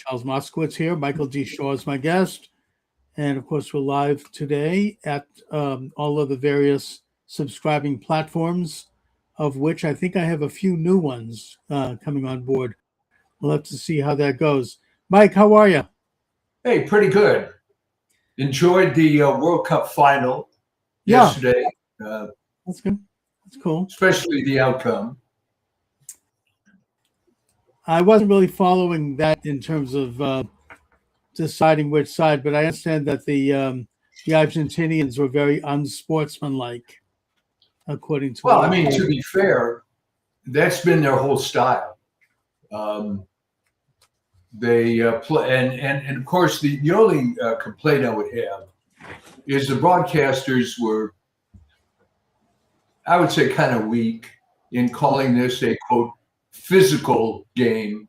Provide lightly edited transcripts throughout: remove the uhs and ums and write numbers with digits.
Charles Moscowitz here. Michael D. Shaw is my guest. And of course, we're live today at all of the various subscribing platforms, of which I think I have a few new ones coming on board. We'll have to see how that goes. Mike, how are you? Hey, pretty good. Enjoyed the World Cup final Yeah, yesterday, that's good. That's cool. especially the outcome. I wasn't really following that in terms of deciding which side, but I understand that the Argentinians were very unsportsmanlike, according to Well, what I I've mean, heard. to be fair, that's been their whole style. Um, they play, and of course, the only complaint I would have is the broadcasters were, I would say, kind of weak in calling this a quote physical game.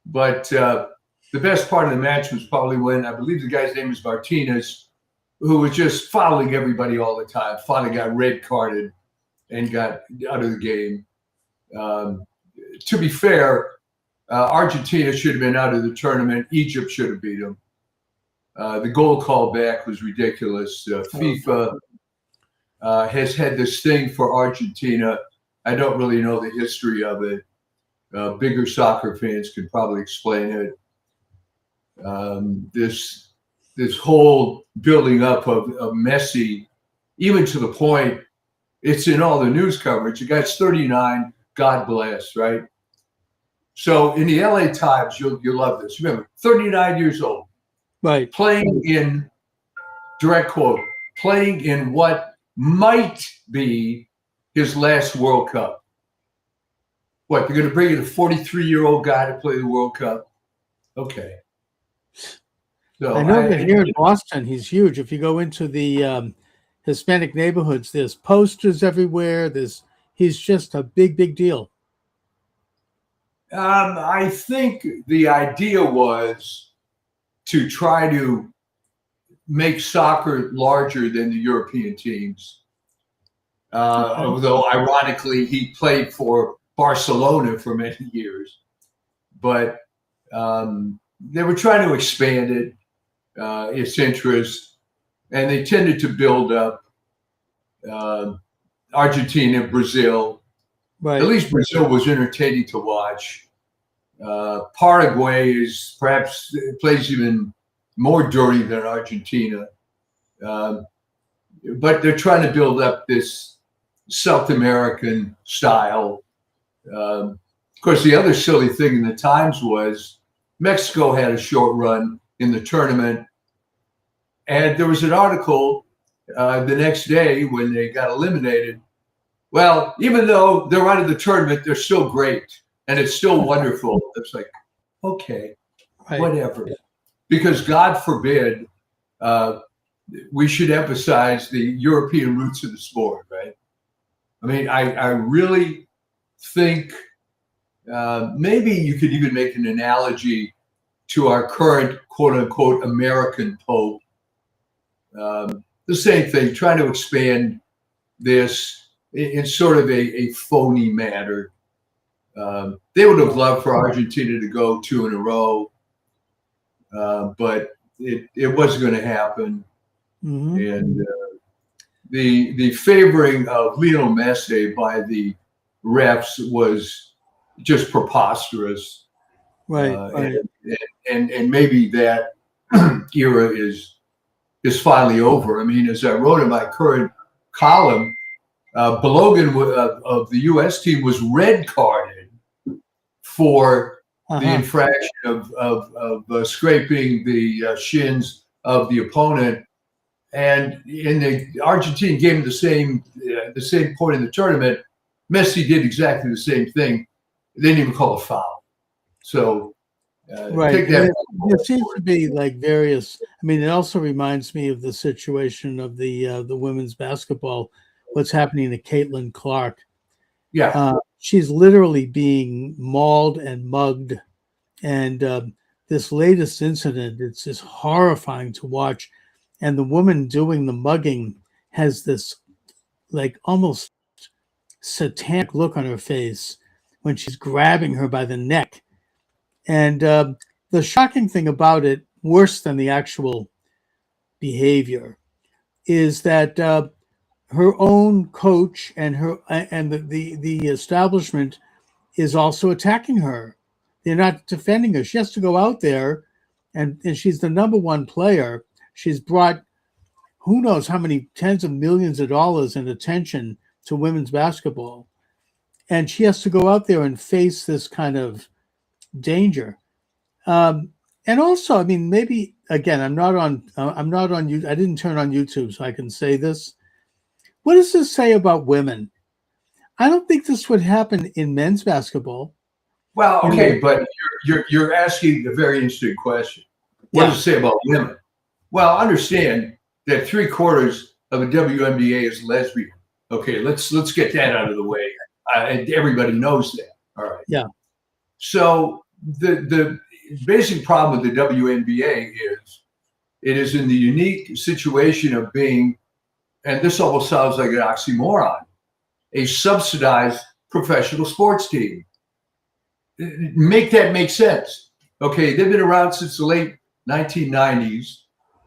But the best part of the match was probably when I believe the guy's name is Martinez, who was just fouling everybody all the time. Finally got red carded and got out of the game. To be fair, Argentina should have been out of the tournament. Egypt should have beat them. The goal call back was ridiculous. FIFA has had this thing for Argentina. I don't really know the history of it. Bigger soccer fans could probably explain it. This whole building up of Messi, even to the point, it's in all the news coverage. The guy's 39, God bless, right? So in the LA Times, you'll love this. Remember, 39 years old, Right. playing in, direct quote, playing in what might be his last World Cup. What, they're going to bring in a 43-year-old guy to play the World Cup? Okay. So I know that here in Boston, he's huge. If you go into the Hispanic neighborhoods, there's posters everywhere. He's just a big, big deal. I think the idea was to try to make soccer larger than the European teams. Although, ironically, he played for Barcelona for many years. But they were trying to expand it, its interest, and they tended to build up Argentina, Brazil. Right. At least Brazil was entertaining to watch. Paraguay is perhaps plays even more dirty than Argentina. But they're trying to build up this South American style. Of course, the other silly thing in the Times was Mexico had a short run in the tournament. And there was an article the next day when they got eliminated. Well, even though they're out of the tournament, they're still great. And it's still wonderful. It's like, okay, Right. whatever. Because God forbid we should emphasize the European roots of the sport, right? I mean, I really think maybe you could even make an analogy to our current quote unquote American Pope. The same thing, trying to expand this in sort of a phony manner. They would have loved for Argentina to go 2 in a row, but it wasn't going to happen. Mm-hmm. And the favoring of Lionel Messi by the refs was just preposterous. Right. And maybe that era is finally over. I mean, as I wrote in my current column, Balogun of the U.S. team was red carded for the infraction of scraping the shins of the opponent. And in the Argentine game, the same point in the tournament, Messi did exactly the same thing. They didn't even call a foul. So Right. take that. There seems to be like various. I mean, it also reminds me of the situation of the women's basketball. What's happening to Caitlin Clark? Yeah. She's literally being mauled and mugged, and this latest incident, it's just horrifying to watch. And the woman doing the mugging has this like almost satanic look on her face when she's grabbing her by the neck. And the shocking thing about it, worse than the actual behavior, is that her own coach and the establishment is also attacking her. They're not defending her. She has to go out there, and she's the number one player. She's brought who knows how many tens of millions of dollars in attention to women's basketball. And she has to go out there and face this kind of danger. And also, I mean, maybe again, I'm not on you. I didn't turn on YouTube, so I can say this. What does this say about women? I don't think this would happen in men's basketball. Well, okay, but you're asking a very interesting question. What does it say about women? Well, understand that 3/4 of a WNBA is lesbian. Okay, let's get that out of the way. And everybody knows that. All right. Yeah. So the basic problem with the WNBA is it is in the unique situation of being, and this almost sounds like an oxymoron, a subsidized professional sports team. Make that make sense. Okay, they've been around since the late 1990s.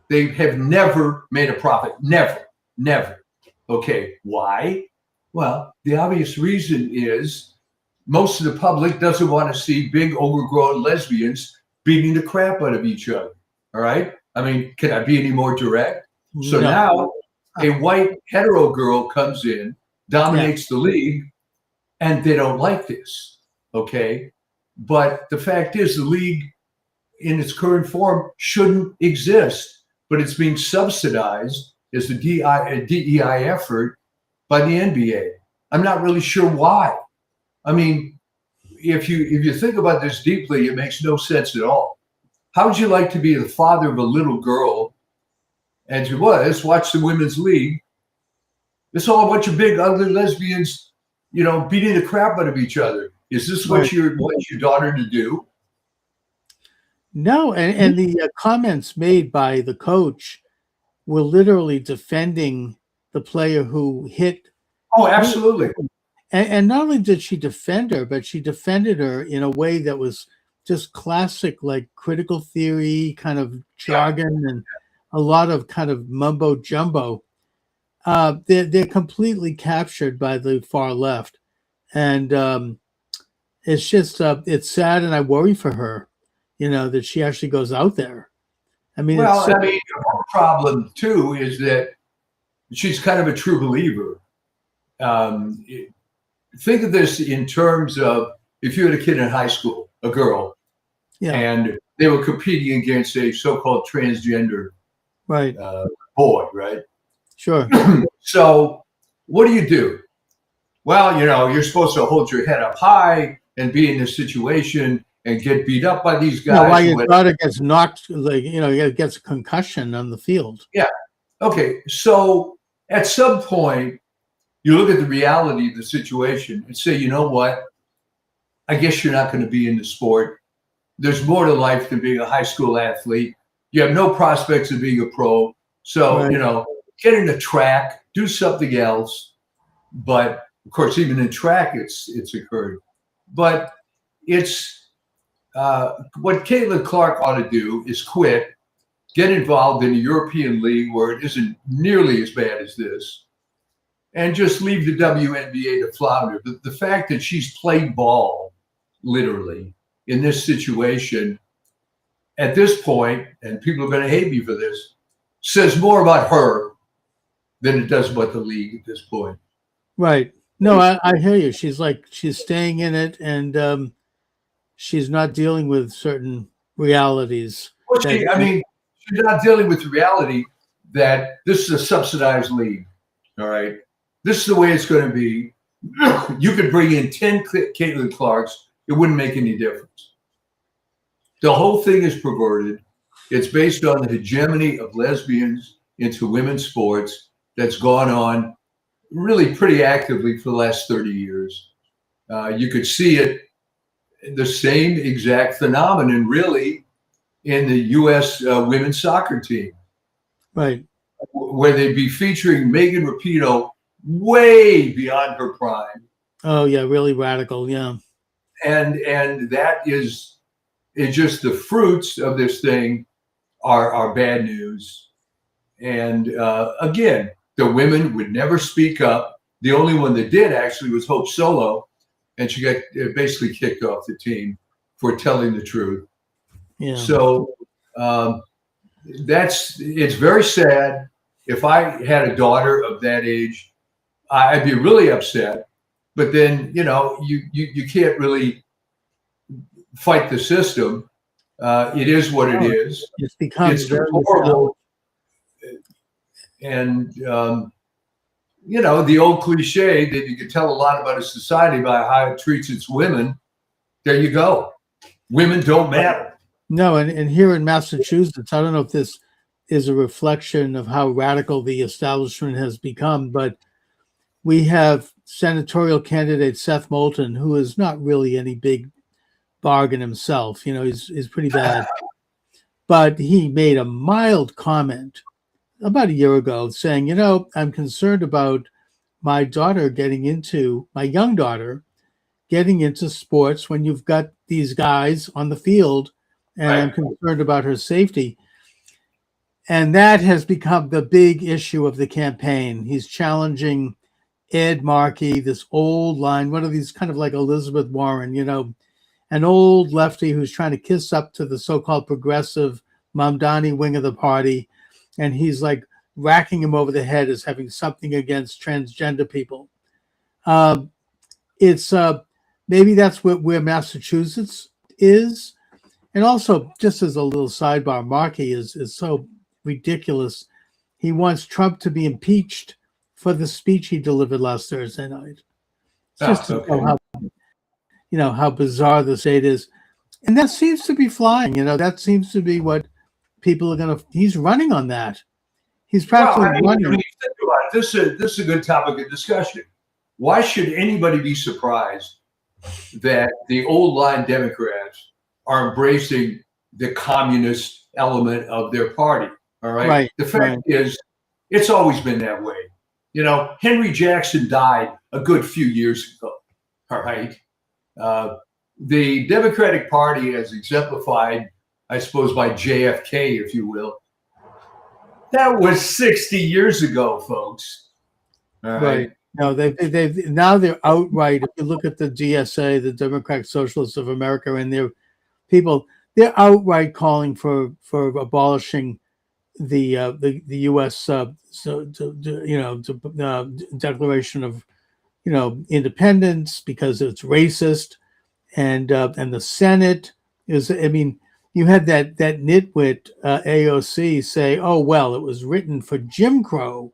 They have never made a profit. Never. Okay, why? Well, the obvious reason is most of the public doesn't want to see big overgrown lesbians beating the crap out of each other. All right? I mean, can I be any more direct? So now a white hetero girl comes in, dominates the league, and they don't like this. Okay? But the fact is the league in its current form shouldn't exist, but it's being subsidized as a DEI effort by the NBA. I'm not really sure why. I mean, if you think about this deeply, it makes no sense at all. How would you like to be the father of a little girl and you let's watch the women's league? It's all a bunch of big ugly lesbians, beating the crap out of each other. Is this what you want your daughter to do? No, and the comments made by the coach were literally defending the player who hit. Oh, absolutely. And not only did she defend her, but she defended her in a way that was just classic, like critical theory kind of jargon and a lot of kind of mumbo jumbo. They're completely captured by the far left. And it's just, it's sad, and I worry for her, that she actually goes out there. I mean, the problem too is that she's kind of a true believer. Think of this in terms of if you had a kid in high school, a girl, and they were competing against a so-called transgender boy, right? Sure. So what do? Well, you're supposed to hold your head up high and be in this situation and get beat up by these guys. Why your daughter gets knocked, gets a concussion on the field. Yeah. Okay. So at some point, you look at the reality of the situation and say, you know what? I guess you're not going to be in the sport. There's more to life than being a high school athlete. You have no prospects of being a pro. So, get into track, do something else. But of course, even in track, it's occurred. But it's what Caitlin Clark ought to do is quit, get involved in a European league where it isn't nearly as bad as this, and just leave the WNBA to flounder. The fact that she's played ball, literally, in this situation, at this point, and people are going to hate me for this, says more about her than it does about the league at this point. Right. No, I hear you. She's staying in it, and she's not dealing with certain realities. Well, she's not dealing with the reality that this is a subsidized league. All right. This is the way it's going to be. You could bring in 10 Caitlin Clarks. It wouldn't make any difference. The whole thing is perverted. It's based on the hegemony of lesbians into women's sports that's gone on really pretty actively for the last 30 years. You could see it, the same exact phenomenon, really, in the U.S. Women's soccer team. Right. Where they'd be featuring Megan Rapinoe way beyond her prime. Oh, yeah, really radical, yeah. And that is It's just the fruits of this thing are bad news. And again, the women would never speak up. The only one that did actually was Hope Solo, and she got basically kicked off the team for telling the truth. Yeah. So it's very sad. If I had a daughter of that age, I'd be really upset. But then, you can't really fight the system. It is what it is. It's become It's very deplorable. And, the old cliche that you can tell a lot about a society by how it treats its women. There you go. Women don't matter. No, and here in Massachusetts, I don't know if this is a reflection of how radical the establishment has become, but we have senatorial candidate Seth Moulton, who is not really any big bargain himself. He's pretty bad. But he made a mild comment about a year ago saying, I'm concerned about my young daughter getting into sports when you've got these guys on the field, and Right. I'm concerned about her safety. And that has become the big issue of the campaign. He's challenging Ed Markey, this old line, one of these kind of like Elizabeth Warren, an old lefty who's trying to kiss up to the so-called progressive Mamdani wing of the party. And he's like racking him over the head as having something against transgender people. It's maybe that's where Massachusetts is. And also, just as a little sidebar, Markey is so ridiculous. He wants Trump to be impeached for the speech he delivered last Thursday night. It's just to know how bizarre the state is. And that seems to be flying. That seems to be what people are he's running on that. He's practically running. Think about it. This is a good topic of discussion. Why should anybody be surprised that the old line Democrats are embracing the communist element of their party? All right. Right. The fact is, it's always been that way. Henry Jackson died a good few years ago. All right. The Democratic Party, as exemplified, I suppose, by JFK, if you will, that was 60 years ago, folks. All right. No, they're outright. If you look at the DSA, the Democratic Socialists of America, and their people, they're outright calling for abolishing the U.S. Declaration of Independence because it's racist, and the Senate is. I mean, you had that nitwit AOC say, "Oh well, it was written for Jim Crow."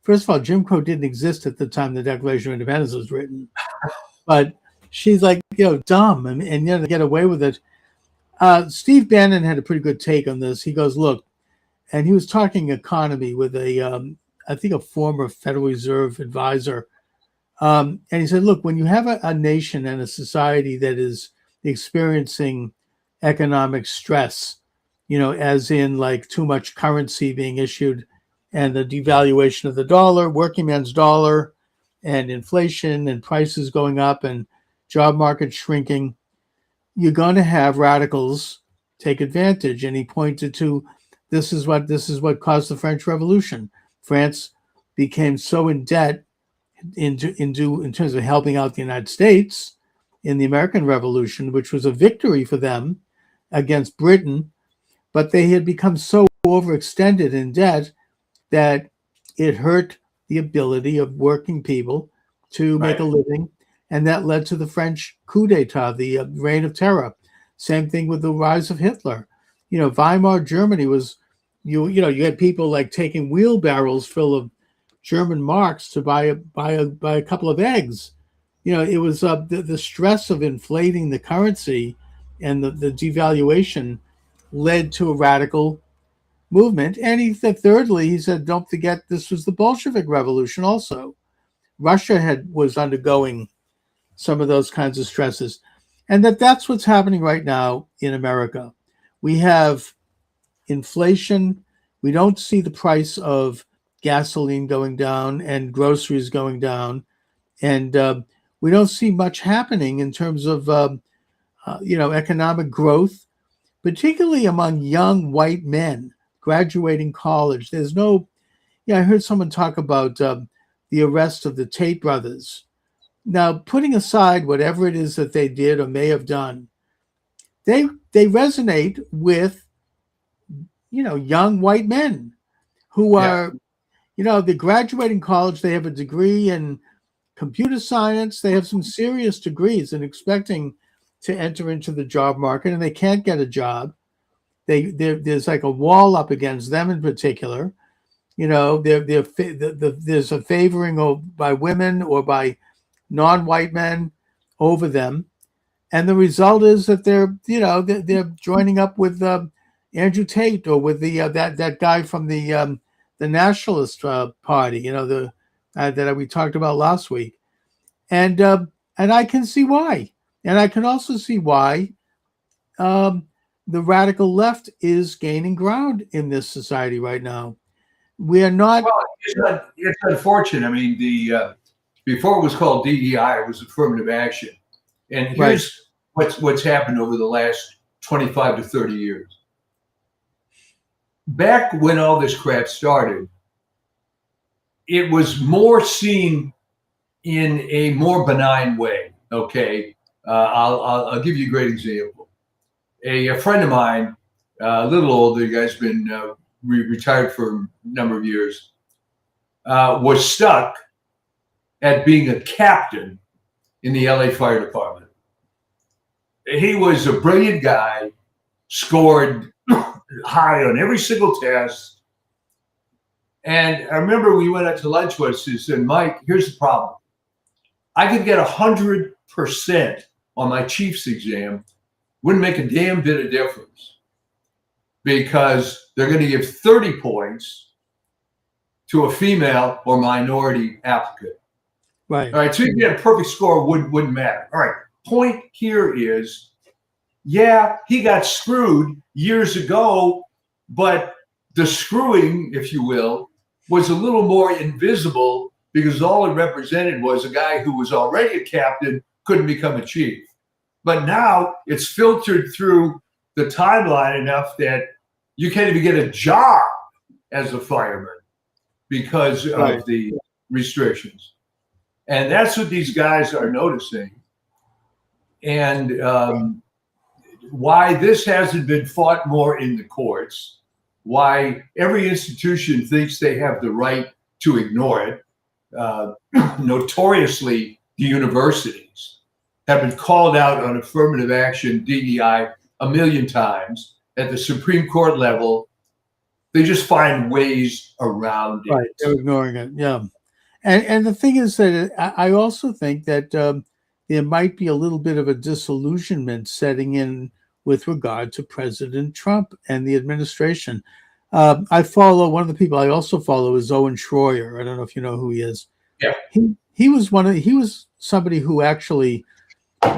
First of all, Jim Crow didn't exist at the time the Declaration of Independence was written, but she's like, dumb, and to get away with it. Steve Bannon had a pretty good take on this. He goes, look, and he was talking economy with I think a former Federal Reserve advisor. And he said, look, when you have a nation and a society that is experiencing economic stress, as in like too much currency being issued and the devaluation of the dollar, working man's dollar, and inflation and prices going up and job market shrinking, you're going to have radicals take advantage. And he pointed to this is what caused the French Revolution. France became so in debt in terms of helping out the United States in the American Revolution, which was a victory for them against Britain, but they had become so overextended in debt that it hurt the ability of working people to make a living, and that led to the French coup d'etat, the reign of terror. Same thing with the rise of Hitler. Weimar Germany was, you had people like taking wheelbarrows full of German marks to buy a couple of eggs. It was the stress of inflating the currency and the devaluation led to a radical movement. And he said, thirdly, he said, don't forget this was the Bolshevik Revolution also. Russia was undergoing some of those kinds of stresses, and that's what's happening right now in America. We have inflation. We don't see the price of gasoline going down and groceries going down, and we don't see much happening in terms of economic growth, particularly among young white men graduating college. There's no, I heard someone talk about the arrest of the Tate brothers. Now, putting aside whatever it is that they did or may have done, they resonate with young white men who are they're graduating college. They have a degree in computer science. They have some serious degrees and expecting to enter into the job market, and they can't get a job. There's like a wall up against them in particular. There's a favoring by women or by non-white men over them, and the result is that they're joining up with Andrew Tate or with the that guy from the Nationalist Party, that we talked about last week, and I can see why, and I can also see why the radical left is gaining ground in this society right now. We are not. Well, it's unfortunate. I mean, before it was called DEI, it was affirmative action. And here's what's happened over the last 25 to 30 years. Back when all this crap started, it was more seen in a more benign way. Okay, I'll give you a great example. A friend of mine, a little older, the guy's been retired for a number of years, was stuck at being a captain in the LA Fire Department. He was a brilliant guy, scored high on every single test. And I remember we went out to lunch once and said, Mike, here's the problem. I could get 100% on my chief's exam, wouldn't make a damn bit of difference because they're going to give 30 points to a female or minority applicant. Right. All right. So you get a perfect score, wouldn't matter. All right. Point here is, yeah, he got screwed years ago, but the screwing, if you will, was a little more invisible because all it represented was a guy who was already a captain couldn't become a chief. But now it's filtered through the timeline enough that you can't even get a job as a fireman because of the restrictions. And that's what these guys are noticing. And why this hasn't been fought more in the courts, why every institution thinks they have the right to ignore it. Notoriously, the universities have been called out on affirmative action, DEI, a million times. At the Supreme Court level, they just find ways around it. Right, they're ignoring it, yeah. And the thing is that I also think that there might be a little bit of a disillusionment setting in with regard to President Trump and the administration. I follow, one of the people I also follow is Owen Schroyer. I don't know if you know who he is. Yeah. He was somebody who actually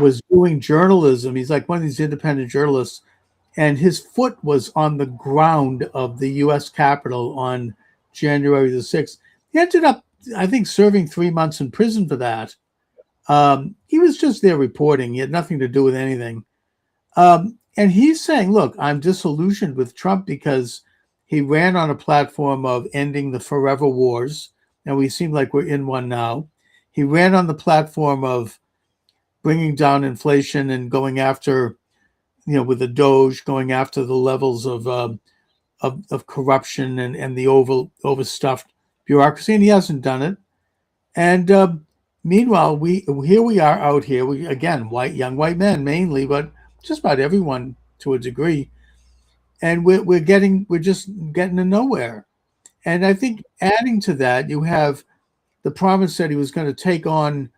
was doing journalism. He's like one of these independent journalists, and his foot was on the ground of the U.S. Capitol on January the 6th. He ended up, I think, serving 3 months in prison for that. He was just there reporting. He had nothing to do with anything. And he's saying, look, I'm disillusioned with Trump because he ran on a platform of ending the forever wars, and we seem like we're in one now. He ran on the platform of bringing down inflation and going after, with the Doge, going after the levels of corruption and the overstuffed bureaucracy, and he hasn't done it. And meanwhile, we are out here. We again, young white men mainly, but just about everyone to a degree, and we're just getting to nowhere. And I think adding to that, you have the promise that he was going to take on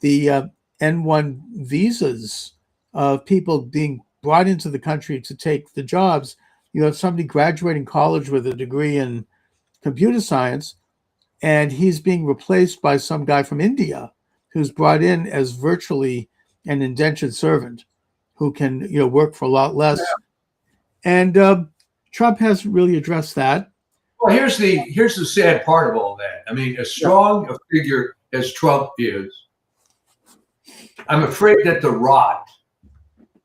the N1 visas of people being brought into the country to take the jobs. You have somebody graduating college with a degree in computer science, and he's being replaced by some guy from India who's brought in as virtually an indentured servant who can work for a lot less. Yeah. And Trump hasn't really addressed that. Well, here's the sad part of all that. I mean, as strong a figure as Trump is, I'm afraid that the rot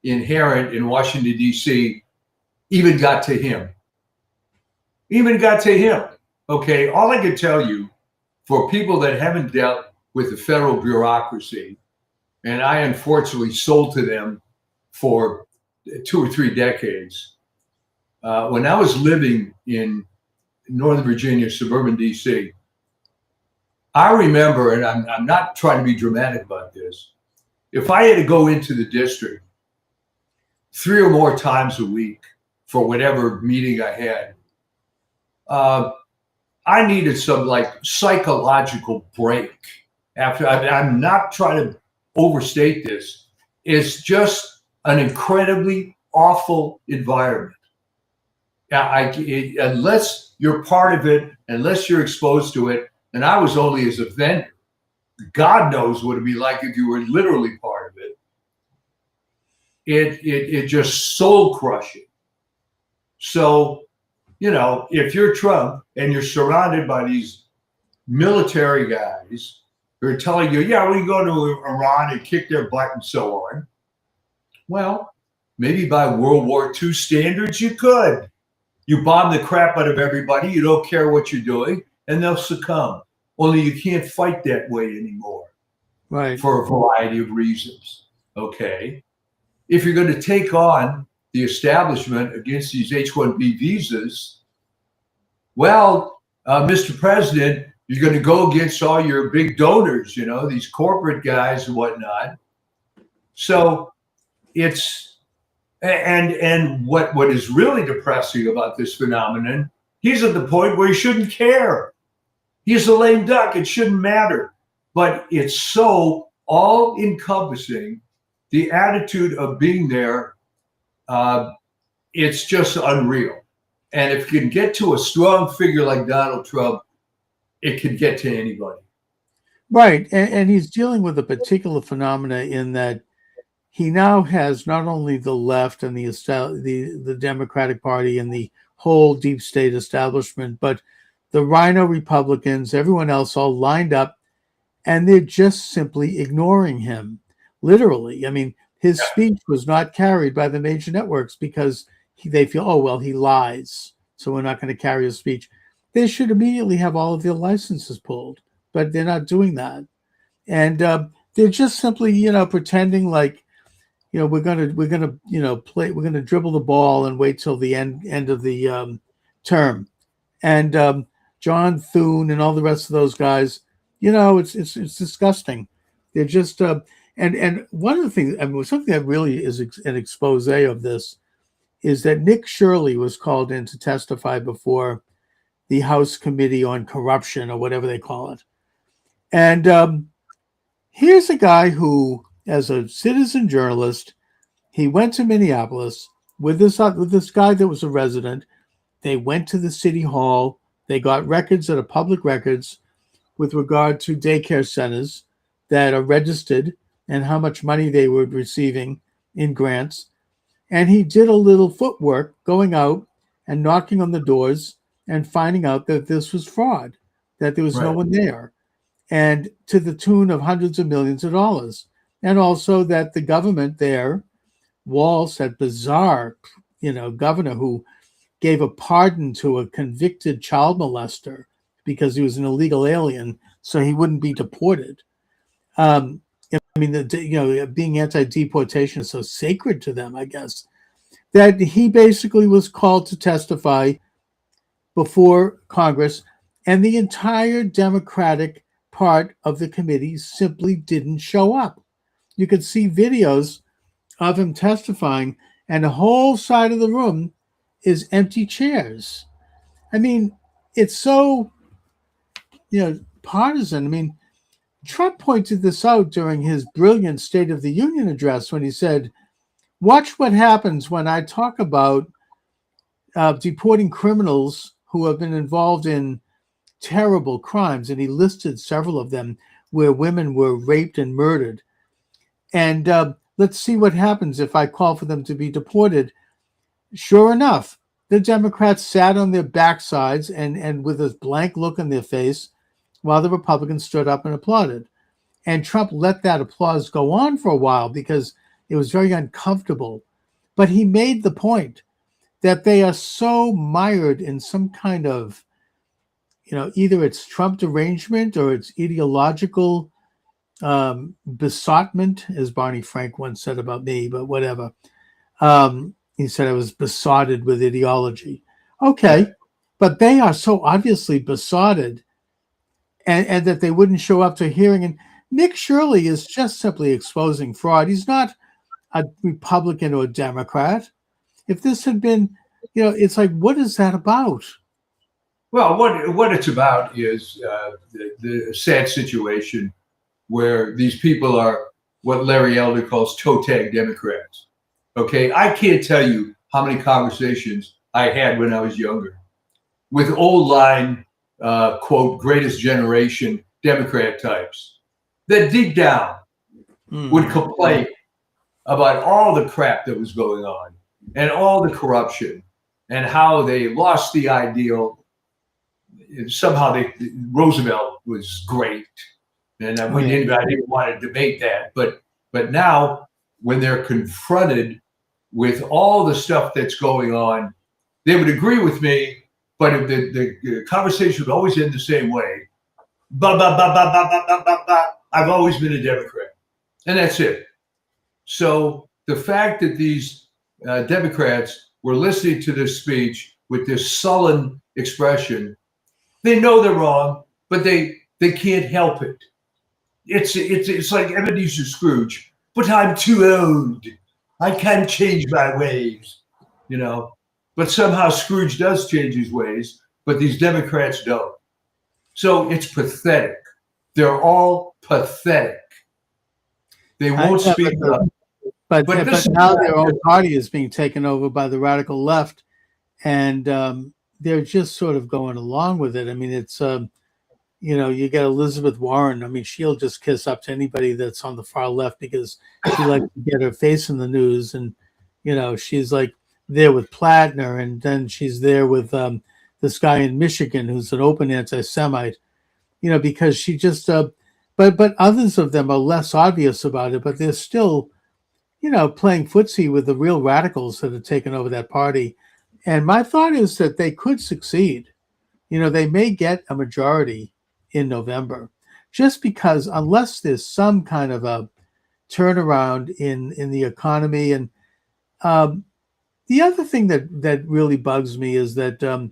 inherent in Washington, D.C. even got to him. Okay, all I can tell you, for people that haven't dealt with the federal bureaucracy, and I unfortunately sold to them for 2 or 3 decades, when I was living in Northern Virginia, suburban D.C., I remember, and I'm not trying to be dramatic about this, if I had to go into the district 3 or more times a week for whatever meeting I had, I needed some like psychological break. I'm not trying to overstate this. It's just an incredibly awful environment. Unless you're part of it, unless you're exposed to it, and I was only as a vendor, God knows what it'd be like if you were literally part of it. It just soul crushing. So, if you're Trump and you're surrounded by these military guys who are telling you, yeah, we can go to Iran and kick their butt and so on. Well, maybe by World War II standards, you could. You bomb the crap out of everybody. You don't care what you're doing, and they'll succumb. Only you can't fight that way anymore. Right. For a variety of reasons. Okay. If you're going to take on the establishment against these H-1B visas, well, Mr. President, you're going to go against all your big donors, these corporate guys and whatnot. So it's, and what is really depressing about this phenomenon, he's at the point where he shouldn't care. He's a lame duck. It shouldn't matter. But it's so all-encompassing, the attitude of being there, it's just unreal. And if you can get to a strong figure like Donald Trump, it can get to anybody. Right. And he's dealing with a particular phenomena in that he now has not only the left and the Democratic Party and the whole deep state establishment, but the Rhino Republicans, everyone else all lined up, and they're just simply ignoring him. Literally. I mean, his speech was not carried by the major networks because they feel, oh, well, he lies, so we're not going to carry his speech. They should immediately have all of their licenses pulled, but they're not doing that. And they're just simply, pretending like, we're gonna dribble the ball and wait till the end of the term. And John Thune and all the rest of those guys, it's disgusting. They're just and one of the things, something that really is an expose of this is that Nick Shirley was called in to testify before the House Committee on Corruption or whatever they call it. And here's a guy who, as a citizen journalist, he went to Minneapolis with this guy that was a resident. They went to the city hall. They got records that are public records with regard to daycare centers that are registered and how much money they were receiving in grants. And he did a little footwork going out and knocking on the doors and finding out that this was fraud, that there was no one there, and to the tune of hundreds of millions of dollars. And also that the government there, Walz, that bizarre, governor who gave a pardon to a convicted child molester because he was an illegal alien, so he wouldn't be deported. Being anti-deportation is so sacred to them, I guess, that he basically was called to testify before Congress, and the entire Democratic part of the committee simply didn't show up. You could see videos of him testifying, and the whole side of the room is empty chairs. I mean, it's so, partisan. I mean, Trump pointed this out during his brilliant State of the Union address when he said, watch what happens when I talk about deporting criminals who have been involved in terrible crimes. And he listed several of them where women were raped and murdered. And let's see what happens if I call for them to be deported. Sure enough, the Democrats sat on their backsides and with a blank look on their face while the Republicans stood up and applauded. And Trump let that applause go on for a while because It was very uncomfortable. But he made the point that they are so mired in some kind of, either it's Trump derangement or it's ideological besottment, as Barney Frank once said about me, but whatever. He said I was besotted with ideology. Okay, but they are so obviously besotted, and that they wouldn't show up to a hearing. And Nick Shirley is just simply exposing fraud. He's not a Republican or a Democrat. If this had been, it's like, what is that about? Well, what it's about is the sad situation where these people are what Larry Elder calls toe tag Democrats. Okay, I can't tell you how many conversations I had when I was younger with old line, quote, greatest generation Democrat types that deep down would complain about all the crap that was going on and all the corruption and how they lost the ideal. Somehow Roosevelt was great, and I didn't want to debate that. But now, when they're confronted with all the stuff that's going on, they would agree with me, but the conversation would always end the same way. I've always been a Democrat, and that's it. So the fact that these Democrats were listening to this speech with this sullen expression, they know they're wrong, but they can't help it. It's like Ebenezer Scrooge, but I'm too old. I can't change my ways, But somehow Scrooge does change his ways, but these Democrats don't. So it's pathetic. They're all pathetic. They won't speak up. But now their own party is being taken over by the radical left, and they're just sort of going along with it. I mean, it's, you get Elizabeth Warren. I mean, she'll just kiss up to anybody that's on the far left because she likes to get her face in the news. And, she's like there with Plattner, and then she's there with this guy in Michigan who's an open anti-Semite, because she just, but others of them are less obvious about it, but they're still, playing footsie with the real radicals that have taken over that party. And my thought is that they could succeed. They may get a majority in November, just because unless there's some kind of a turnaround in the economy. And the other thing that really bugs me is that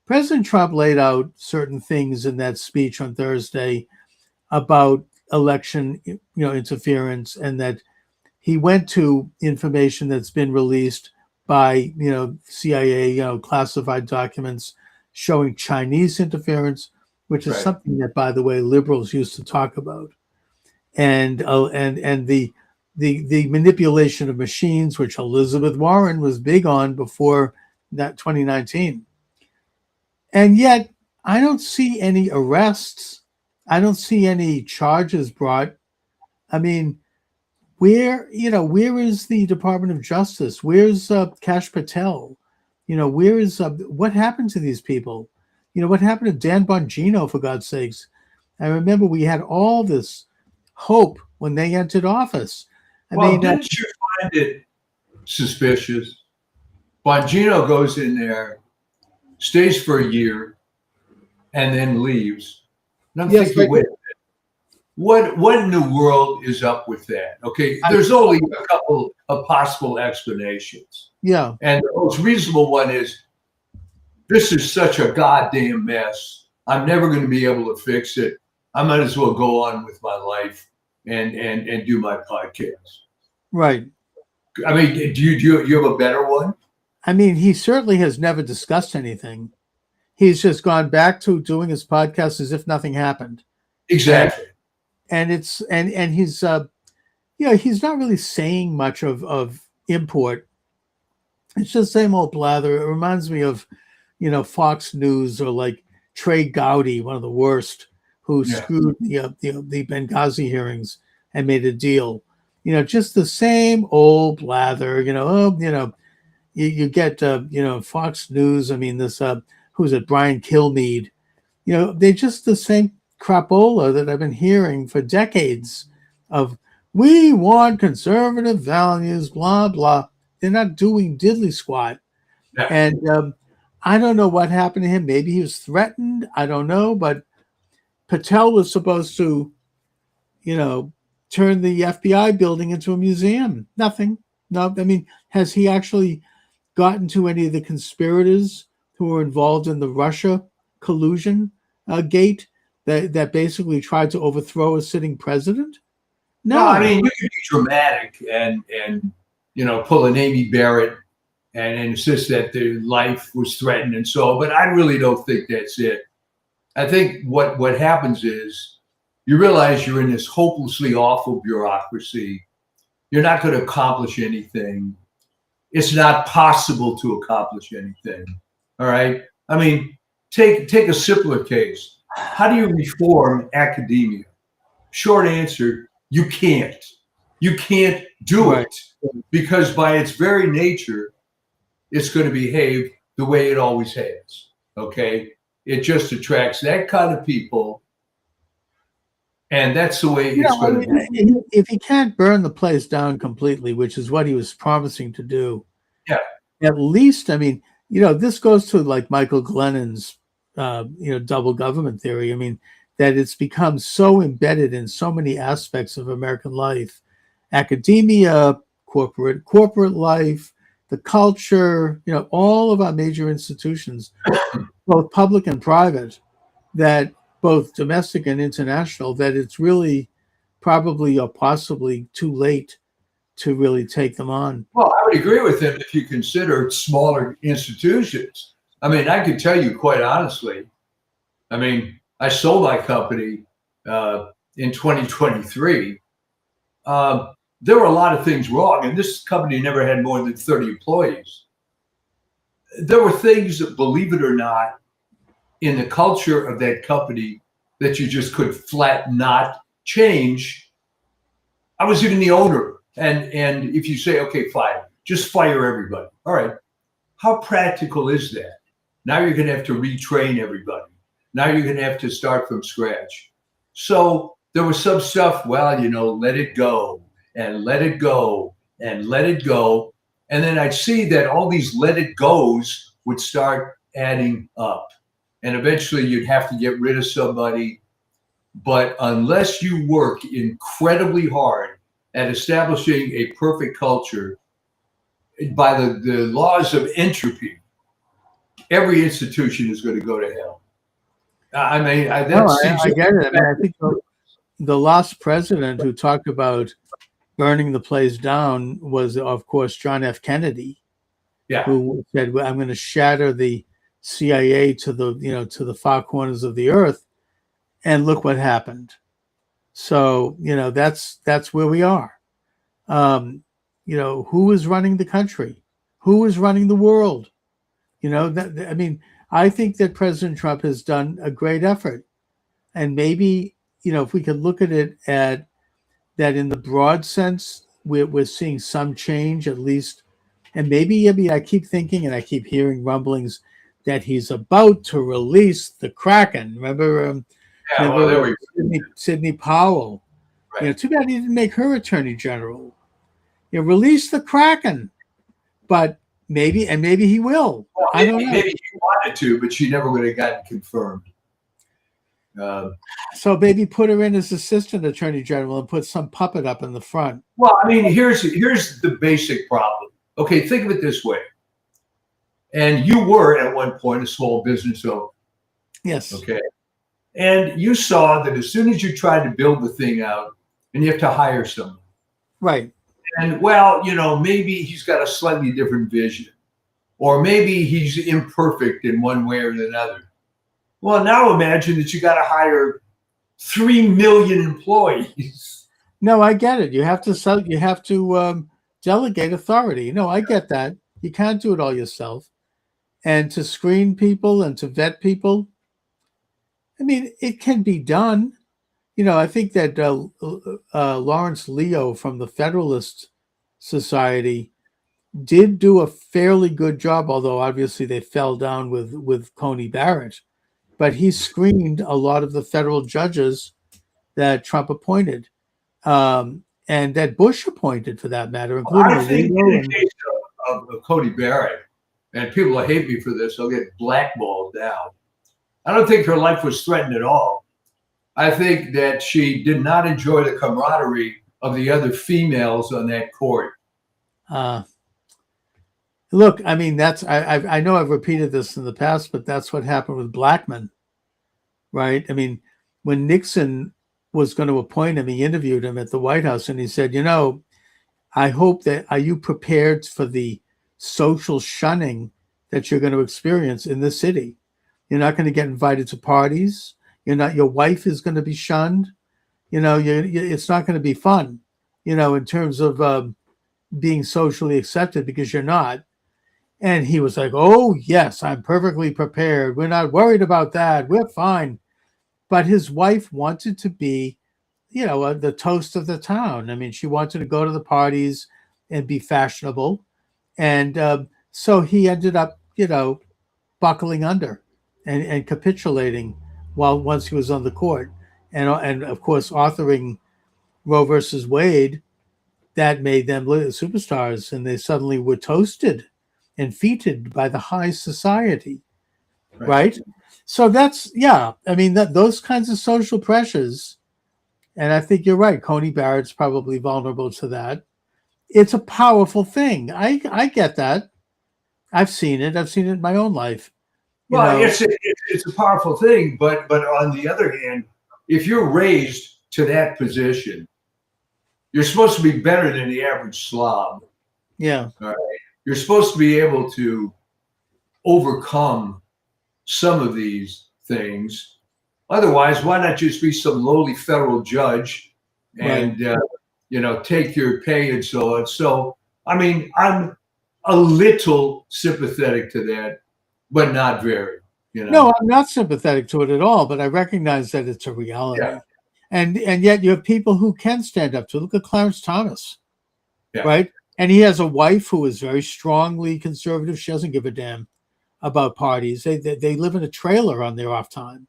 President Trump laid out certain things in that speech on Thursday about election, interference, and that he went to information that's been released by, CIA, classified documents showing Chinese interference, which is something that, by the way, liberals used to talk about, and the manipulation of machines, which Elizabeth Warren was big on before that 2019. And yet, I don't see any arrests. I don't see any charges brought. I mean, where is the Department of Justice? Where's Kash Patel? Where is what happened to these people? What happened to Dan Bongino, for God's sakes? I remember we had all this hope when they entered office. Didn't you find it suspicious? Bongino goes in there, stays for a year, and then leaves. And I'm thinking, wait, what in the world is up with that? Okay, there's only a couple of possible explanations. Yeah. And the most reasonable one is, this is such a goddamn mess. I'm never going to be able to fix it. I might as well go on with my life and do my podcast. Right. I mean, do you have a better one? I mean, he certainly has never discussed anything. He's just gone back to doing his podcast as if nothing happened. Exactly. And it's and he's he's not really saying much of import. It's just same old blather. It reminds me of Fox News or like Trey Gowdy, one of the worst, who screwed the Benghazi hearings and made a deal. Just the same old blather. You get Fox News. I mean, this who's it? Brian Kilmeade. They're just the same crapola that I've been hearing for decades of We want conservative values, blah, blah. They're not doing diddly squat. Yeah. And I don't know what happened to him. Maybe he was threatened. I don't know. But Patel was supposed to, turn the FBI building into a museum. Nothing. No, I mean, has he actually gotten to any of the conspirators who were involved in the Russia collusion gate that basically tried to overthrow a sitting president? No, No. I mean, you can be dramatic and pull an Amy Barrett and insist that their life was threatened and so, but I really don't think that's it. I think what happens is you realize you're in this hopelessly awful bureaucracy. You're not going to accomplish anything. It's not possible to accomplish anything. All right. I mean, take a simpler case. How do you reform academia? Short answer, you can't. You can't do it because by its very nature, it's going to behave the way it always has. Okay. It just attracts that kind of people. And that's the way it's going to be. If he can't burn the place down completely, which is what he was promising to do, yeah, at least, I mean, this goes to like Michael Glennon's, double government theory. I mean, that it's become so embedded in so many aspects of American life, academia, corporate life, the culture, all of our major institutions, both public and private, that both domestic and international, that it's really probably or possibly too late to really take them on. Well, I would agree with him if you consider smaller institutions. I mean, I can tell you quite honestly, I mean, I sold my company in 2023. There were a lot of things wrong, and this company never had more than 30 employees. There were things, believe it or not, in the culture of that company that you just could flat not change. I was even the owner. And if you say, okay, fine, just fire everybody. All right. How practical is that? Now you're going to have to retrain everybody. Now you're going to have to start from scratch. So there was some stuff, well, let it go and let it go and let it go. And then I'd see that all these let it goes would start adding up. And eventually you'd have to get rid of somebody. But unless you work incredibly hard at establishing a perfect culture, by the laws of entropy, every institution is going to go to hell. I mean, I get it. I mean, I think the last president who talked about burning the place down was, of course, John F. Kennedy, who said, "I'm going to shatter the CIA to the far corners of the earth," and look what happened. So that's where we are. Who is running the country? Who is running the world? I mean, I think that President Trump has done a great effort, and maybe if we could look at it at that in the broad sense, we're seeing some change at least, and maybe I keep thinking and I keep hearing rumblings that he's about to release the Kraken. Remember, Sidney Powell. Right. Too bad he didn't make her attorney general. Release the Kraken, but maybe he will. Well, I don't know. Maybe he wanted to, but she never would have gotten confirmed. So maybe put her in as assistant attorney general and put some puppet up in the front. Well, I mean, here's the basic problem. Okay, think of it this way. And you were at one point a small business owner. Yes. Okay. And you saw that as soon as you tried to build the thing out, and you have to hire someone. Right. And well, maybe he's got a slightly different vision, or maybe he's imperfect in one way or another. Well, now imagine that you got to hire 3 million employees. No, I get it. You have to delegate authority. No, I get that. You can't do it all yourself. And to screen people and to vet people, I mean, it can be done. I think that Lawrence Leo from the Federalist Society did do a fairly good job, although obviously they fell down with Coney Barrett. But he screened a lot of the federal judges that Trump appointed. and that Bush appointed, for that matter, including I think in Alito. the case of Cody Barrett, and people will hate me for this, they'll get blackballed now. I don't think her life was threatened at all. I think that she did not enjoy the camaraderie of the other females on that court. Look, I mean, I know I've repeated this in the past, but that's what happened with Blackmun, right? I mean, when Nixon was going to appoint him, he interviewed him at the White House, and he said, I hope that, are you prepared for the social shunning that you're going to experience in this city? You're not going to get invited to parties. Your wife is going to be shunned. It's not going to be fun, in terms of being socially accepted, because you're not. And he was like, oh, yes, I'm perfectly prepared. We're not worried about that. We're fine. But his wife wanted to be, the toast of the town. I mean, she wanted to go to the parties and be fashionable. And so he ended up, buckling under and capitulating once he was on the court. And of course, authoring Roe versus Wade, that made them superstars, and they suddenly were toasted and feted by the high society, right? So that's, I mean, those kinds of social pressures, and I think you're right, Coney Barrett's probably vulnerable to that. It's a powerful thing. I get that. I've seen it in my own life. It's a powerful thing, but on the other hand, if you're raised to that position, you're supposed to be better than the average slob. Yeah. All right. You're supposed to be able to overcome some of these things. Otherwise, why not just be some lowly federal judge and, take your pay and so on. So, I mean, I'm a little sympathetic to that, but not very. No, I'm not sympathetic to it at all, but I recognize that it's a reality. Yeah. And yet you have people who can stand up to it. Look at Clarence Thomas, right? And he has a wife who is very strongly conservative. She doesn't give a damn about parties. They live in a trailer on their off time.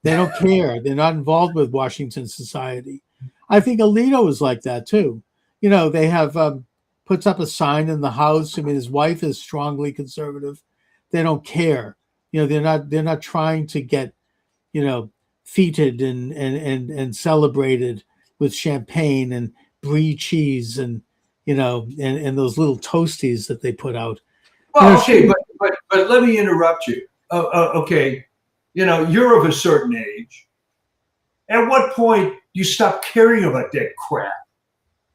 They don't care. They're not involved with Washington society. I think Alito is like that too. They have puts up a sign in the house. I mean, his wife is strongly conservative. They don't care. They're not trying to get, feted and celebrated with champagne and brie cheese and and those little toasties that they put out. Well, okay, but let me interrupt you. Okay, you're of a certain age. At what point you stop caring about that crap?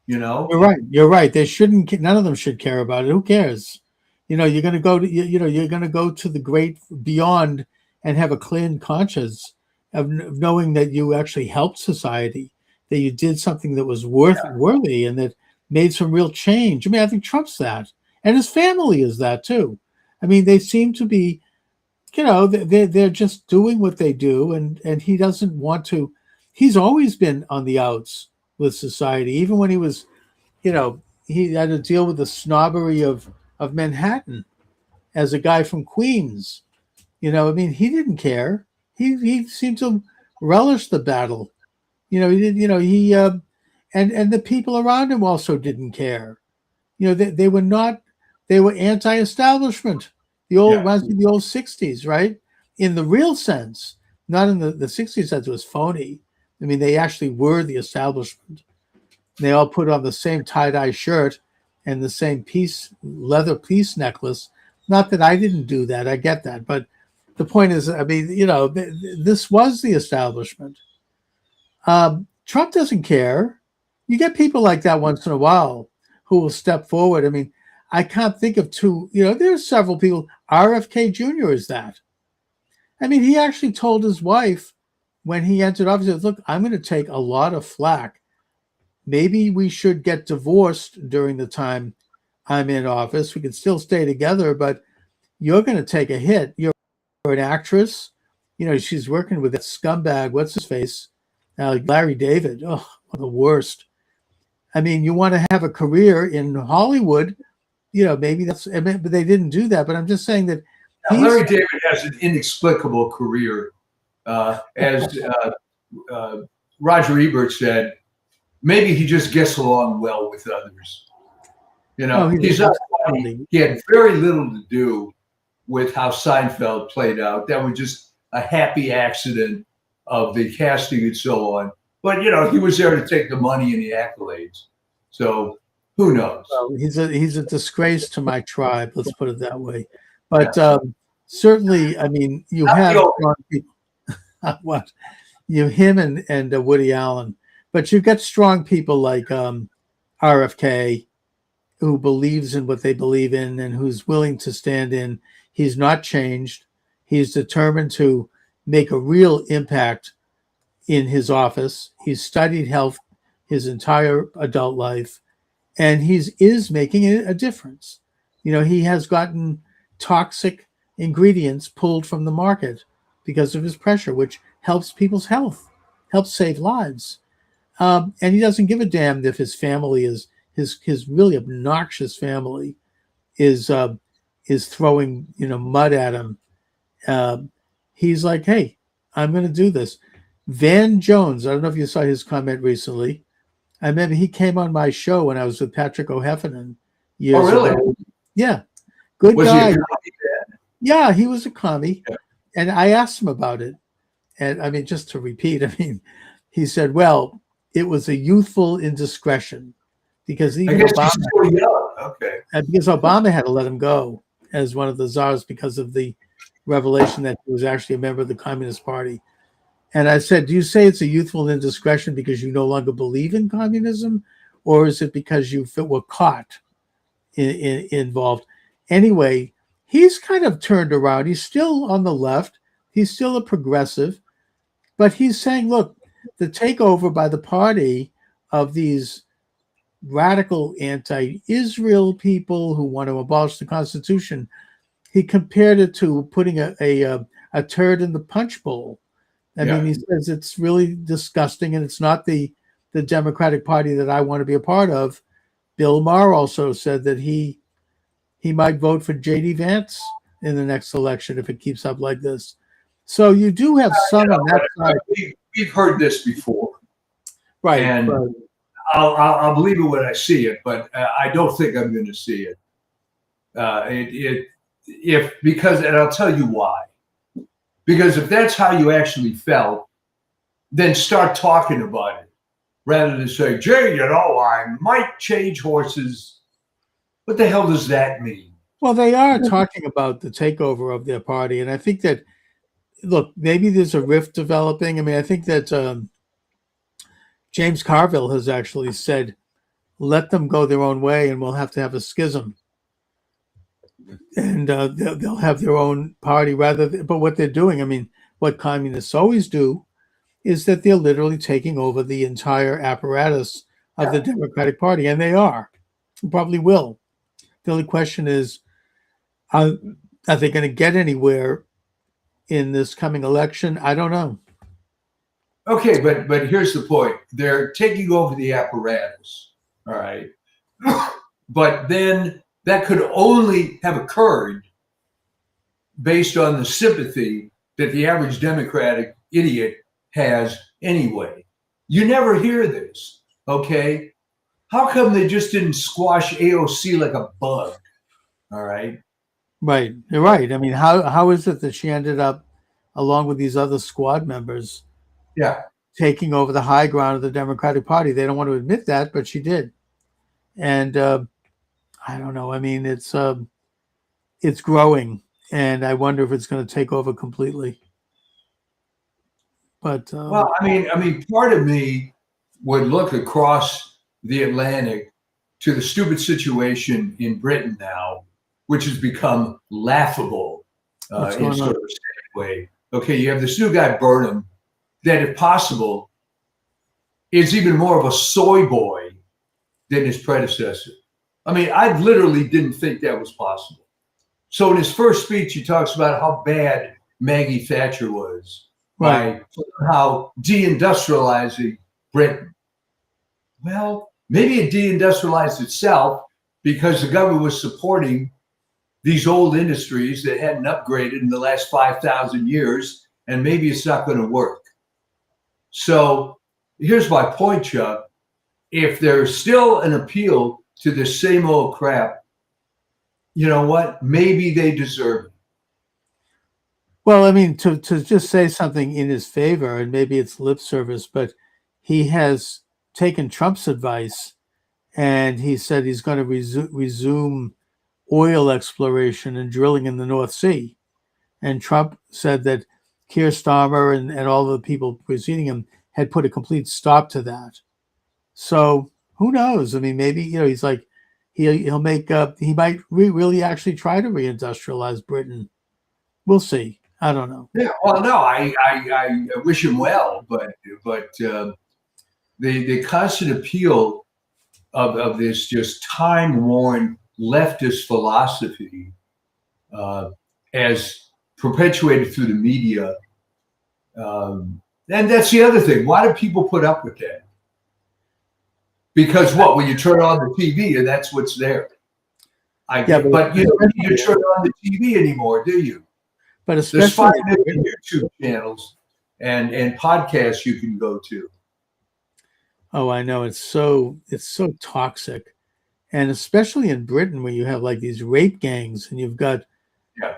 You're right. They shouldn't. None of them should care about it. Who cares? You're going to go to you're going to go to the great beyond and have a clean conscience of knowing that you actually helped society, that you did something that was worthy and that made some real change. I mean, I think Trump's that, and his family is that too. I mean, they seem to be, they're just doing what they do, and he doesn't want to. He's always been on the outs with society, even when he was, he had to deal with the snobbery of Manhattan as a guy from Queens. I mean, he didn't care. He seemed to relish the battle. He did. And the people around him also didn't care. They were not. They were anti-establishment. The old '60s, right? In the real sense, not in the '60s sense. It was phony. I mean, they actually were the establishment. They all put on the same tie-dye shirt and the same leather peace necklace. Not that I didn't do that. I get that. But the point is, I mean, this was the establishment. Trump doesn't care. You get people like that once in a while who will step forward. I mean, I can't think of two, there's several people. RFK Jr. is that. I mean, he actually told his wife when he entered office, he said, look, I'm going to take a lot of flack. Maybe we should get divorced during the time I'm in office. We can still stay together, but you're going to take a hit. You're an actress. She's working with that scumbag. What's his face? Larry David. Oh, one of the worst. I mean, you want to have a career in Hollywood. Maybe that's, but they didn't do that. But I'm just saying that Larry David has an inexplicable career. As Roger Ebert said, maybe he just gets along well with others. You know, Oh, he's not funny. He had very little to do with how Seinfeld played out. That was just a happy accident of the casting and so on. But, you know, he was there to take the money and the accolades. So who knows? Well, he's a disgrace to my tribe. Let's put it that way. But certainly, I mean, you have strong people. What him and Woody Allen, but you get strong people like RFK, who believes in what they believe in and who's willing to stand in. He's not changed. He's determined to make a real impact in his office. He's studied health his entire adult life, and is making a difference. You know, he has gotten toxic ingredients pulled from the market because of his pressure, which helps people's health, helps save lives. And he doesn't give a damn if his family is his really obnoxious family is throwing mud at him. He's like, hey, I'm going to do this. Van Jones, I don't know if you saw his comment recently. I remember he came on my show when I was with Patrick O'Heffernan years ago. Yeah, good guy. Yeah, he was a commie, and I asked him about it. And I mean, just to repeat, I mean, he said, well, it was a youthful indiscretion because even Obama had to let him go as one of the czars because of the revelation that he was actually a member of the Communist Party. And I said, do you say it's a youthful indiscretion because you no longer believe in communism, or is it because you were caught involved? Anyway, he's kind of turned around. He's still on the left. He's still a progressive, but he's saying, look, the takeover by the party of these radical anti-Israel people who want to abolish the Constitution, he compared it to putting a turd in the punch bowl. I mean, he says it's really disgusting, and it's not the Democratic Party that I want to be a part of. Bill Maher also said that he might vote for J.D. Vance in the next election if it keeps up like this. So you do have some on that side. We've heard this before, right? And right. I'll believe it when I see it, but I don't think I'm going to see it. And I'll tell you why. Because if that's how you actually felt, then start talking about it rather than say, Jay, I might change horses. What the hell does that mean? Well, they are talking about the takeover of their party. And I think that, look, maybe there's a rift developing. I mean, I think that James Carville has actually said, let them go their own way and we'll have to have a schism. And they'll have their own party but what they're doing, I mean, what communists always do is that they're literally taking over the entire apparatus of the Democratic Party, and they probably will. The only question is, are they going to get anywhere in this coming election? I don't know. Okay, but here's the point. They're taking over the apparatus, all right? But then that could only have occurred based on the sympathy that the average Democratic idiot has anyway. You never hear this, okay? How come they just didn't squash AOC like a bug, all right? Right, you're right. I mean, how is it that she ended up, along with these other squad members, taking over the high ground of the Democratic Party? They don't want to admit that, but she did. And I don't know. I mean, it's growing, and I wonder if it's going to take over completely. But well, I mean, part of me would look across the Atlantic to the stupid situation in Britain now, which has become laughable in sort of a sad way. Okay, you have this new guy, Burnham, that, if possible, is even more of a soy boy than his predecessor. I mean, I literally didn't think that was possible. So in his first speech, he talks about how bad Maggie Thatcher was by somehow deindustrializing Britain. Well, maybe it deindustrialized itself because the government was supporting these old industries that hadn't upgraded in the last 5,000 years, and maybe it's not going to work. So here's my point, Chuck. if there's still an appeal to the same old crap, you know what? Maybe they deserve it. Well, I mean, to just say something in his favor, and maybe it's lip service, but he has taken Trump's advice, and he said he's going to resume oil exploration and drilling in the North Sea. And Trump said that Keir Starmer and all the people preceding him had put a complete stop to that. So who knows? I mean, maybe, he's like, he'll make he might really actually try to reindustrialize Britain. We'll see. I don't know. Yeah, well, no, I wish him well, but the constant appeal of this just time-worn leftist philosophy, as perpetuated through the media, and that's the other thing. Why do people put up with that? Because when you turn on the TV, and that's what's there. But you don't need to turn on the TV anymore, do you? But there's 5 especially million YouTube channels and podcasts you can go to. Oh, I know. It's so toxic. And especially in Britain, where you have like these rape gangs and you've got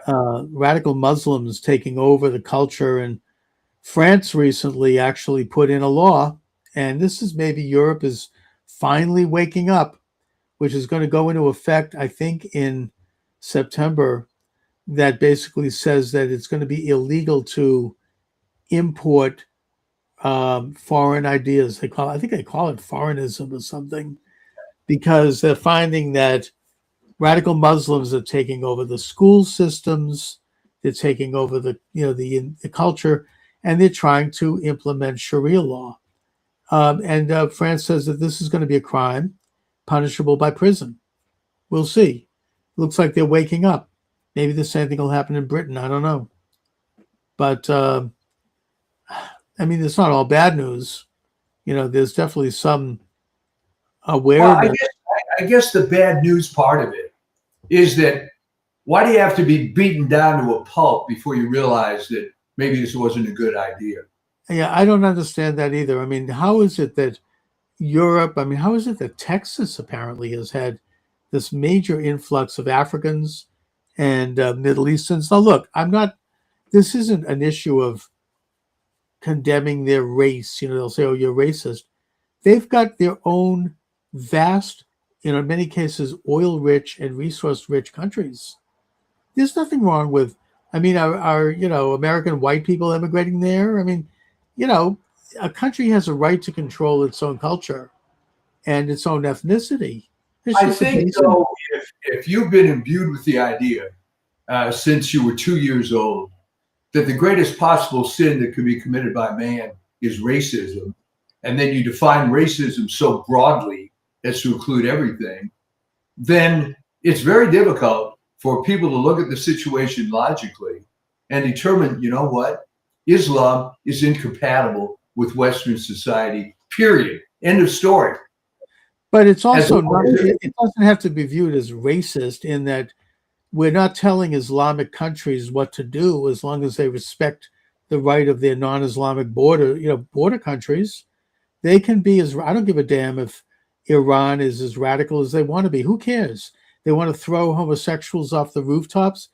radical Muslims taking over the culture. And France recently actually put in a law, and this is maybe Europe is finally waking up, which is going to go into effect, I think, in September, that basically says that it's going to be illegal to import foreign ideas. I think they call it foreignism or something, because they're finding that radical Muslims are taking over the school systems, they're taking over the culture, and they're trying to implement Sharia law. And France says that this is going to be a crime punishable by prison. We'll see. Looks like they're waking up. Maybe the same thing will happen in Britain. I don't know. But I mean, it's not all bad news. There's definitely some awareness. Well, I guess the bad news part of it is that why do you have to be beaten down to a pulp before you realize that maybe this wasn't a good idea? Yeah, I don't understand that either. I mean, how is it that how is it that Texas apparently has had this major influx of Africans and Middle Easterns? Now, look, this isn't an issue of condemning their race. They'll say, oh, you're racist. They've got their own vast, in many cases, oil-rich and resource-rich countries. There's nothing wrong with, our American white people immigrating there. A country has a right to control its own culture and its own ethnicity. I think, though, if you've been imbued with the idea since you were 2 years old that the greatest possible sin that could be committed by man is racism, and then you define racism so broadly as to include everything, then it's very difficult for people to look at the situation logically and determine, you know what, Islam is incompatible with Western society, period. End of story. But it's also it doesn't have to be viewed as racist, in that we're not telling Islamic countries what to do as long as they respect the right of their non-Islamic border countries. They can be I don't give a damn if Iran is as radical as they want to be. Who cares? They want to throw homosexuals off the rooftops.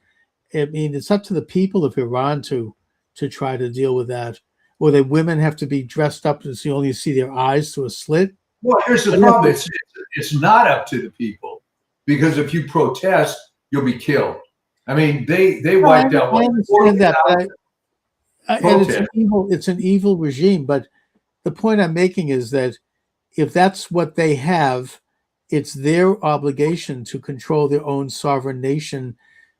I mean, it's up to the people of Iran to try to deal with that. Or that women have to be dressed up so you only see their eyes through a slit. Well, here's the problem. It's not up to the people, because if you protest, you'll be killed. I mean, they wiped out. I understand that, and it's an evil regime. But the point I'm making is that if that's what they have, it's their obligation to control their own sovereign nation.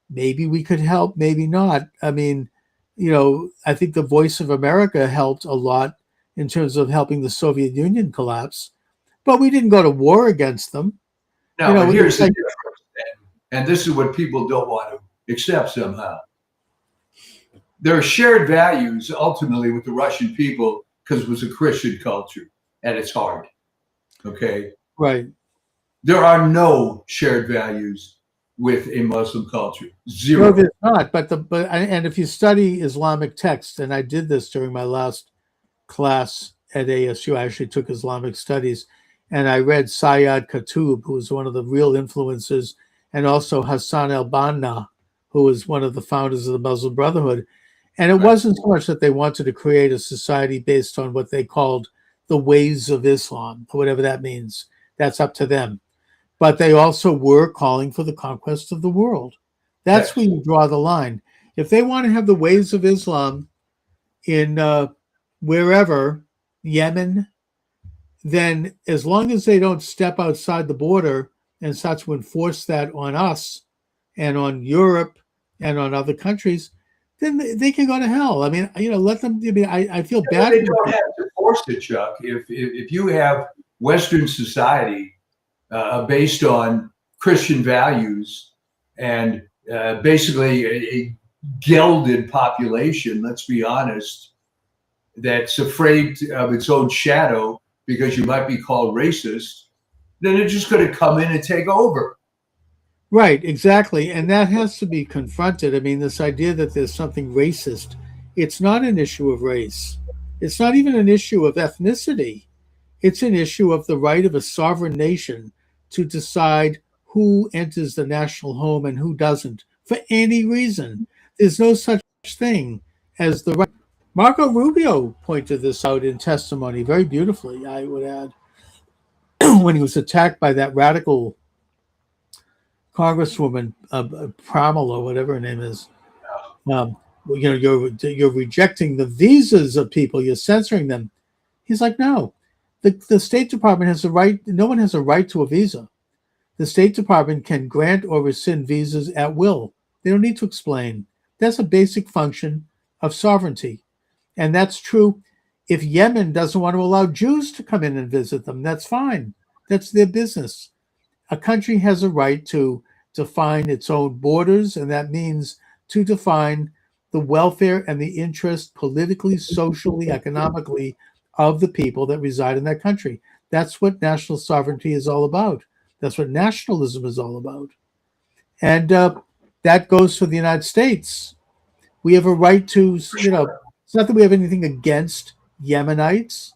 Maybe we could help, maybe not. I mean, I think the Voice of America helped a lot in terms of helping the Soviet Union collapse, but we didn't go to war against them. No, but here's the difference, and this is what people don't want to accept somehow. There are shared values ultimately with the Russian people because it was a Christian culture at its heart. Okay? Right. There are no shared values with a Muslim culture. Zero. No, there's not. But if you study Islamic texts, and I did this during my last class at ASU, I actually took Islamic studies. and I read Sayyad Qutb, who was one of the real influences, and also Hassan al-Banna, who was one of the founders of the Muslim Brotherhood. And it wasn't so much that they wanted to create a society based on what they called the ways of Islam, or whatever that means. That's up to them. But they also were calling for the conquest of the world. That's where you draw the line. If they want to have the ways of Islam in wherever, Yemen, then as long as they don't step outside the border and start to enforce that on us and on Europe and on other countries, then they can go to hell. I mean, let them. I mean, I feel bad. They don't have to force it, Chuck. If you have Western society based on Christian values and basically a gelded population, let's be honest, that's afraid of its own shadow because you might be called racist, then they're just going to come in and take over. Right, exactly. And that has to be confronted. I mean, this idea that there's something racist, it's not an issue of race. It's not even an issue of ethnicity. It's an issue of the right of a sovereign nation to decide who enters the national home and who doesn't, for any reason. There's no such thing as the right. Marco Rubio pointed this out in testimony very beautifully, I would add, when he was attacked by that radical Congresswoman Pramila, whatever her name is. You're rejecting the visas of people. You're censoring them. He's like, no, the State Department has a right. No one has a right to a visa. The State Department can grant or rescind visas at will. They don't need to explain. That's a basic function of sovereignty, and that's true. If Yemen doesn't want to allow Jews to come in and visit them, that's fine. That's their business. A country has a right to define its own borders, and that means to define the welfare and the interest politically, socially, economically of the people that reside in that country. That's what national sovereignty is all about. That's what nationalism is all about. And that goes for the United States. We have a right to, it's not that we have anything against Yemenites.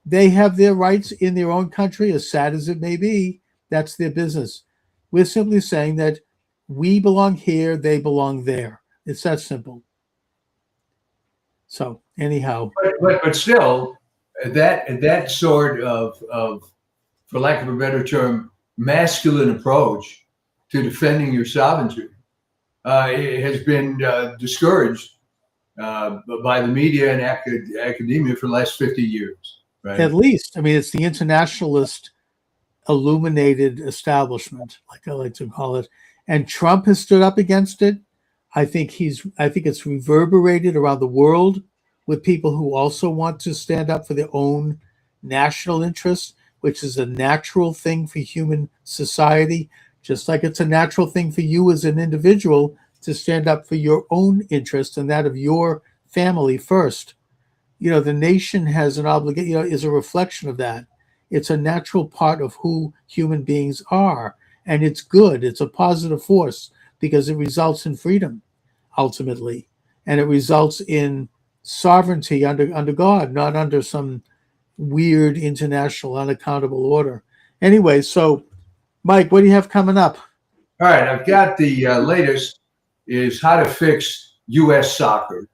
They have their rights in their own country, as sad as it may be. That's their business. We're simply saying that we belong here, they belong there. It's that simple. So anyhow, but still, that sort of, for lack of a better term, masculine approach to defending your sovereignty has been discouraged by the media and academia for the last 50 years. Right? At least, I mean, it's the internationalist illuminated establishment, like I like to call it, and Trump has stood up against it. I think it's reverberated around the world with people who also want to stand up for their own national interests, which is a natural thing for human society, just like it's a natural thing for you as an individual to stand up for your own interest and that of your family first. The nation has an obligation, is a reflection of that. It's a natural part of who human beings are, and it's good. It's a positive force because it results in freedom, ultimately, and it results in sovereignty under God, not under some weird international unaccountable order. Anyway, so Mike, what do you have coming up? All right, I've got the latest is how to fix U.S. soccer,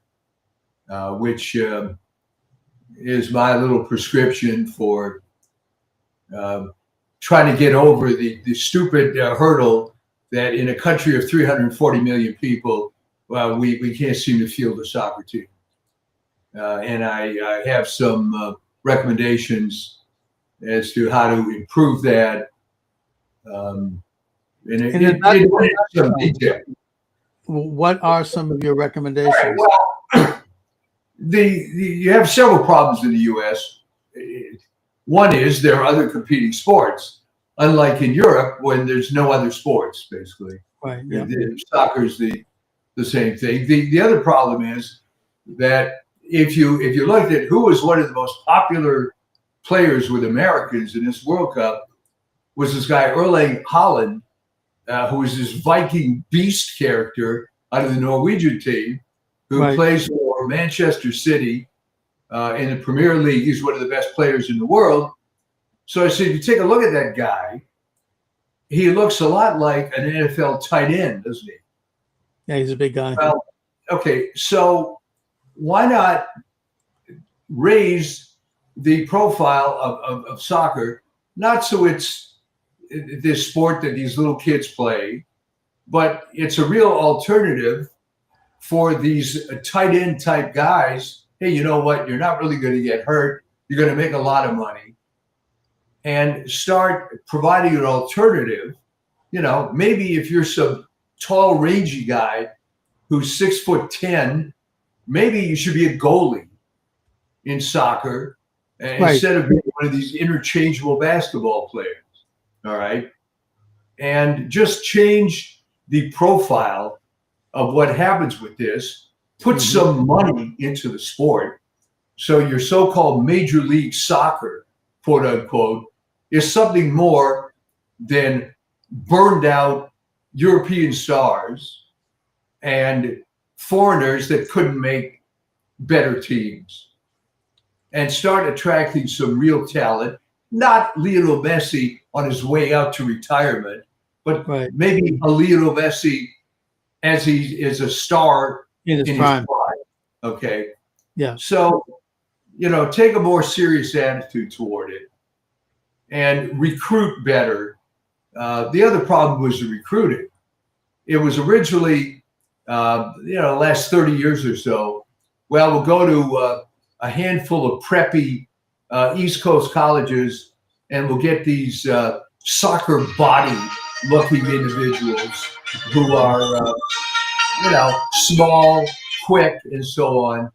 which is my little prescription for trying to get over the stupid hurdle that in a country of 340 million people, we can't seem to field a soccer team. And I have some recommendations as to how to improve that. Some detail. What are some of your recommendations? Right, well, you have several problems in the U.S. One is there are other competing sports, unlike in Europe when there's no other sports, basically. Right. Yeah. Soccer is the same thing. The other problem is that if you looked at who was one of the most popular players with Americans in this World Cup, was this guy Erling Haaland, who was this Viking beast character out of the Norwegian team, who plays for Manchester City in the Premier League. He's one of the best players in the world. So I said, if you take a look at that guy, he looks a lot like an NFL tight end, doesn't he? Yeah, he's a big guy. Well, okay, so why not raise the profile of soccer, not so it's this sport that these little kids play, but it's a real alternative for these tight end type guys. Hey, you know what? You're not really going to get hurt. You're going to make a lot of money. And start providing an alternative. You know, maybe if you're some tall, rangy guy who's 6'10", maybe you should be a goalie in soccer instead of being one of these interchangeable basketball players. All right. And just change the profile of what happens with this, put some money into the sport. So your so-called Major League Soccer, quote unquote, is something more than burned out European stars and foreigners that couldn't make better teams, and start attracting some real talent, not Lionel Messi on his way out to retirement, but maybe a Lionel Messi as he is a star in his prime. Okay. Yeah. So, you know, take a more serious attitude toward it and recruit better. The other problem was the recruiting. It was originally, the last 30 years or so, well, we'll go to a handful of preppy East Coast colleges and we'll get these soccer body looking individuals who are, small, quick, and so on.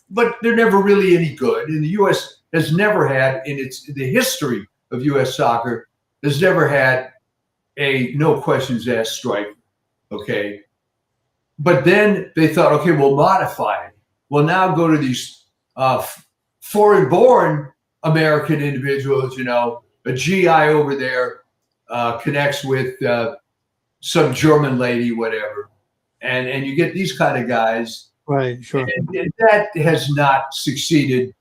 But they're never really any good. And the U.S. has never had, in the history of U.S. soccer, has never had a no questions asked striker. Okay. But then they thought, okay, we'll modify it. We'll now go to these foreign-born American individuals, a GI over there connects with some German lady, whatever. And you get these kind of guys. Right, sure. And that has not succeeded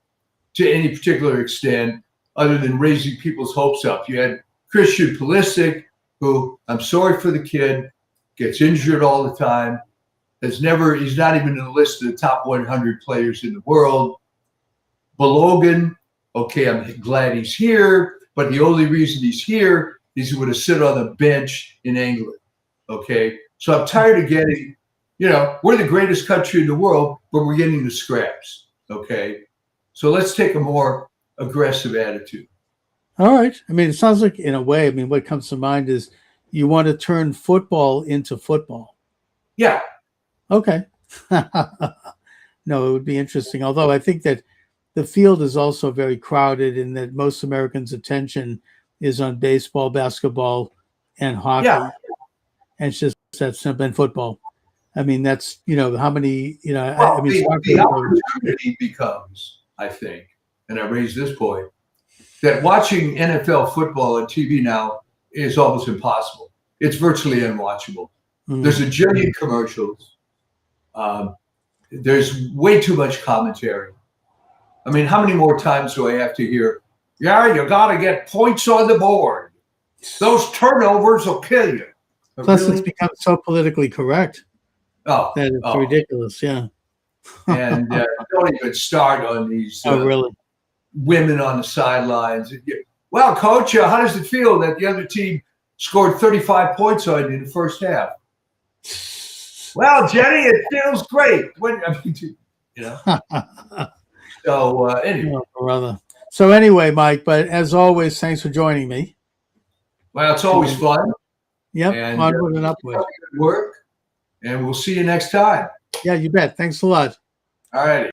to any particular extent other than raising people's hopes up. You had Christian Pulisic, who, I'm sorry for the kid, gets injured all the time. He's not even in the list of the top 100 players in the world. Balogun, okay, I'm glad he's here, but the only reason he's here is he would have sit on the bench in England. Okay, so I'm tired of getting, we're the greatest country in the world, but we're getting the scraps. Okay, so let's take a more aggressive attitude. All right. I mean, it sounds like, in a way, what comes to mind is you want to turn football into football. Yeah. Okay. No, it would be interesting. Although I think that the field is also very crowded in that most Americans' attention is on baseball, basketball, and hockey. Yeah. And it's just that simple. And football. I mean, that's, how many, the opportunity becomes, I think, and I raised this point, that watching NFL football on TV now is almost impossible. It's virtually unwatchable. Mm-hmm. There's a jillion commercials. There's way too much commentary. I mean, how many more times do I have to hear, yeah, you got to get points on the board. Those turnovers will kill you. Plus, it's become so politically correct that it's ridiculous, yeah. And don't even start on these really? Women on the sidelines. Well, coach, how does it feel that the other team scored 35 points on you in the first half? Well, Jenny, it feels great. So anyway. Oh, brother. So anyway, Mike, but as always, thanks for joining me. Well, it's always fun. Yep, and, onward and upward. Good work, and we'll see you next time. Yeah, you bet. Thanks a lot. All righty.